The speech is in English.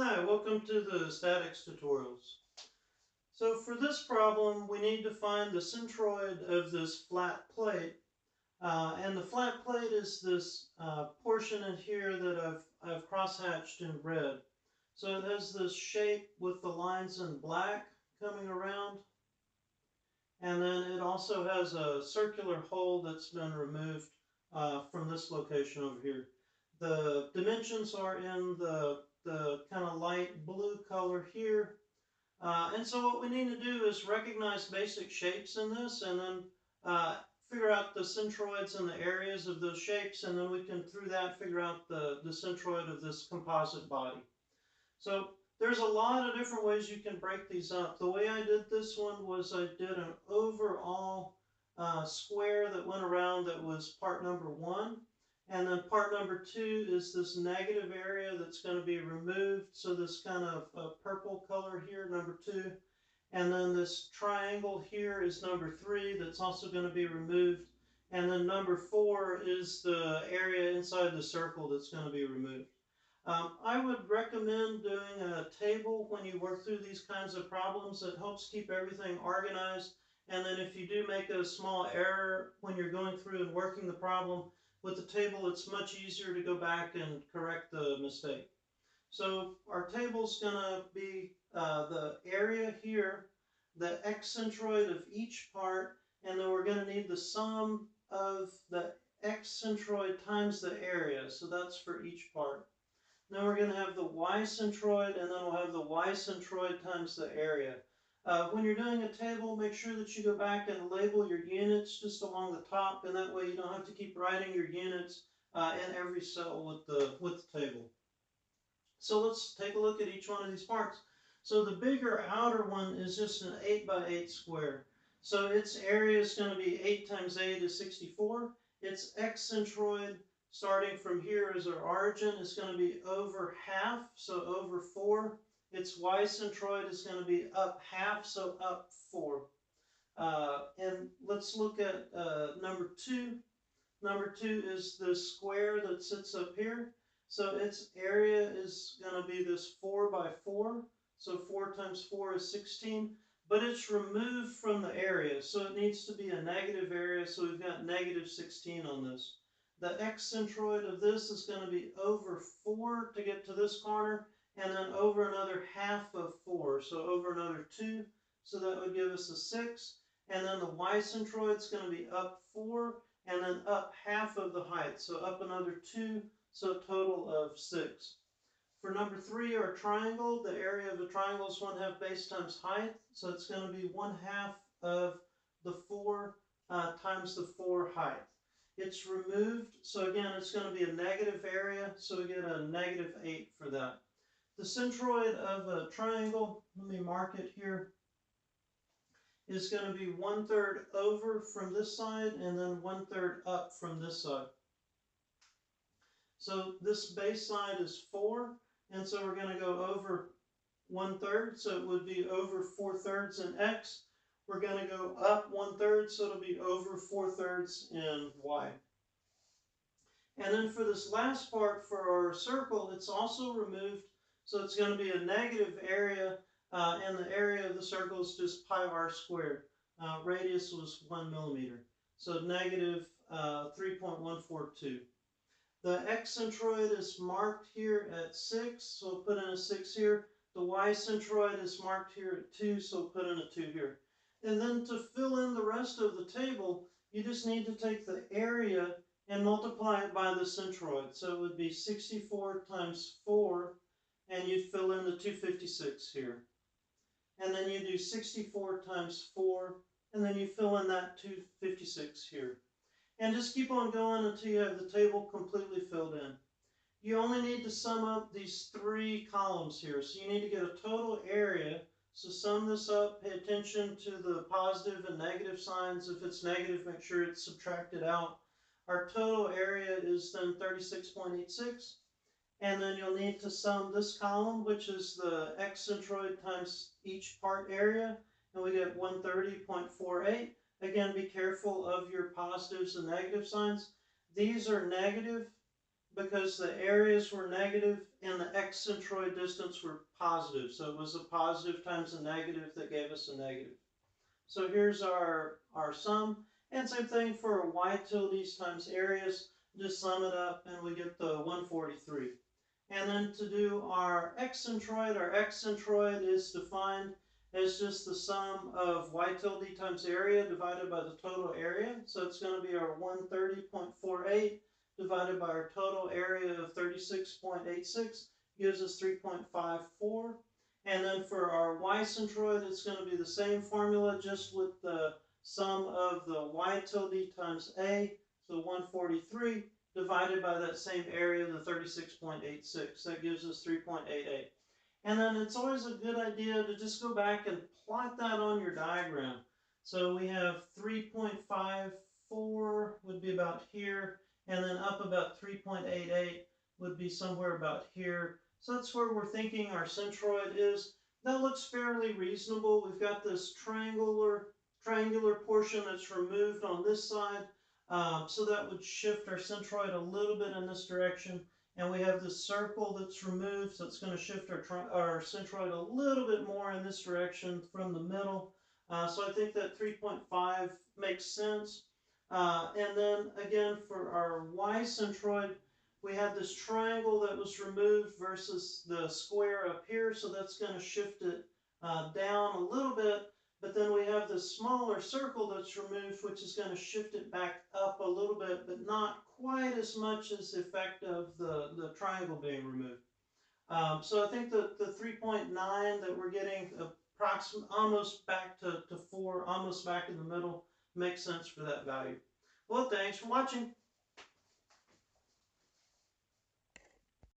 Hi, welcome to the statics tutorials. So for this problem, we need to find the centroid of this flat plate. And the flat plate is this portion in here that I've cross-hatched in red. So it has this shape with the lines in black coming around. And then it also has a circular hole that's been removed from this location over here. The dimensions are in the kind of light blue color here. And so what we need to do is recognize basic shapes in this and then figure out the centroids and the areas of those shapes, and then we can, through that, figure out the centroid of this composite body. So there's a lot of different ways you can break these up. The way I did this one was I did an overall square that went around that was part number 1. And then part number 2 is this negative area that's going to be removed. So this kind of purple color here, number 2. And then this triangle here is number 3 that's also going to be removed. And then number 4 is the area inside the circle that's going to be removed. I would recommend doing a table when you work through these kinds of problems. It helps keep everything organized. And then if you do make a small error when you're going through and working the problem, with the table it's much easier to go back and correct the mistake. So our table's going to be the area here, the x centroid of each part, and then we're going to need the sum of the x centroid times the area. So that's for each part. Then we're going to have the y centroid, and then we'll have the y centroid times the area. When you're doing a table, make sure that you go back and label your units just along the top, and that way you don't have to keep writing your units in every cell with the table. So let's take a look at each one of these parts. So the bigger outer one is just an 8 by 8 square. So its area is going to be 8 times 8 is 64. Its x centroid, starting from here as our origin, is going to be over half, so over 4. Its y centroid is going to be up half, so up 4. And let's look at number 2. Number 2 is the square that sits up here. So its area is going to be this 4 by 4. So 4 times 4 is 16. But it's removed from the area, so it needs to be a negative area, so we've got negative 16 on this. The x centroid of this is going to be over 4 to get to this corner, and then over another half of 4, so over another 2, so that would give us a 6. And then the y centroid is going to be up 4, and then up half of the height, so up another 2, so a total of 6. For number 3, our triangle, the area of the triangle is 1/2 base times height, so it's going to be 1/2 of the 4 times the 4 height. It's removed, so again, it's going to be a negative area, so we get a negative 8 for that. The centroid of a triangle, let me mark it here, is going to be 1/3 over from this side and then 1/3 up from this side. So this base side is 4, and so we're going to go over 1/3, so it would be over 4/3 in x. We're going to go up 1/3, so it'll be over 4/3 in y. And then for this last part, for our circle, it's also removed, so it's going to be a negative area, and the area of the circle is just pi r squared. Radius was 1 millimeter, so negative 3.142. The x centroid is marked here at 6, so we'll put in a 6 here. The y centroid is marked here at 2, so we'll put in a 2 here. And then to fill in the rest of the table, you just need to take the area and multiply it by the centroid. So it would be 64 times 4, and you fill in the 256 here. And then you do 64 times 4, and then you fill in that 256 here. And just keep on going until you have the table completely filled in. You only need to sum up these 3 columns here. So you need to get a total area. So sum this up, pay attention to the positive and negative signs. If it's negative, make sure it's subtracted out. Our total area is then 36.86. And then you'll need to sum this column, which is the x centroid times each part area. And we get 130.48. Again, be careful of your positives and negative signs. These are negative, because the areas were negative and the x-centroid distance were positive. So it was a positive times a negative that gave us a negative. So here's our sum. And same thing for y tildes times areas. Just sum it up and we get the 143. And then to do our x-centroid is defined as just the sum of y tilde times area divided by the total area. So it's going to be our 130.48 divided by our total area of 36.86 gives us 3.54. And then for our y-centroid, it's going to be the same formula, just with the sum of the y tilde times a, so 143, divided by that same area, the 36.86. That gives us 3.88. And then it's always a good idea to just go back and plot that on your diagram. So we have 3.54 would be about here, and then up about 3.88 would be somewhere about here. So that's where we're thinking our centroid is. That looks fairly reasonable. We've got this triangular portion that's removed on this side. So that would shift our centroid a little bit in this direction. And we have this circle that's removed, so it's going to shift our centroid a little bit more in this direction from the middle. So I think that 3.5 makes sense. And then again, for our y-centroid, we had this triangle that was removed versus the square up here, so that's going to shift it down a little bit. But then we have this smaller circle that's removed, which is going to shift it back up a little bit, but not quite as much as the effect of the triangle being removed. So I think that the 3.9 that we're getting almost back to 4, almost back in the middle, makes sense for that value. Well, thanks for watching.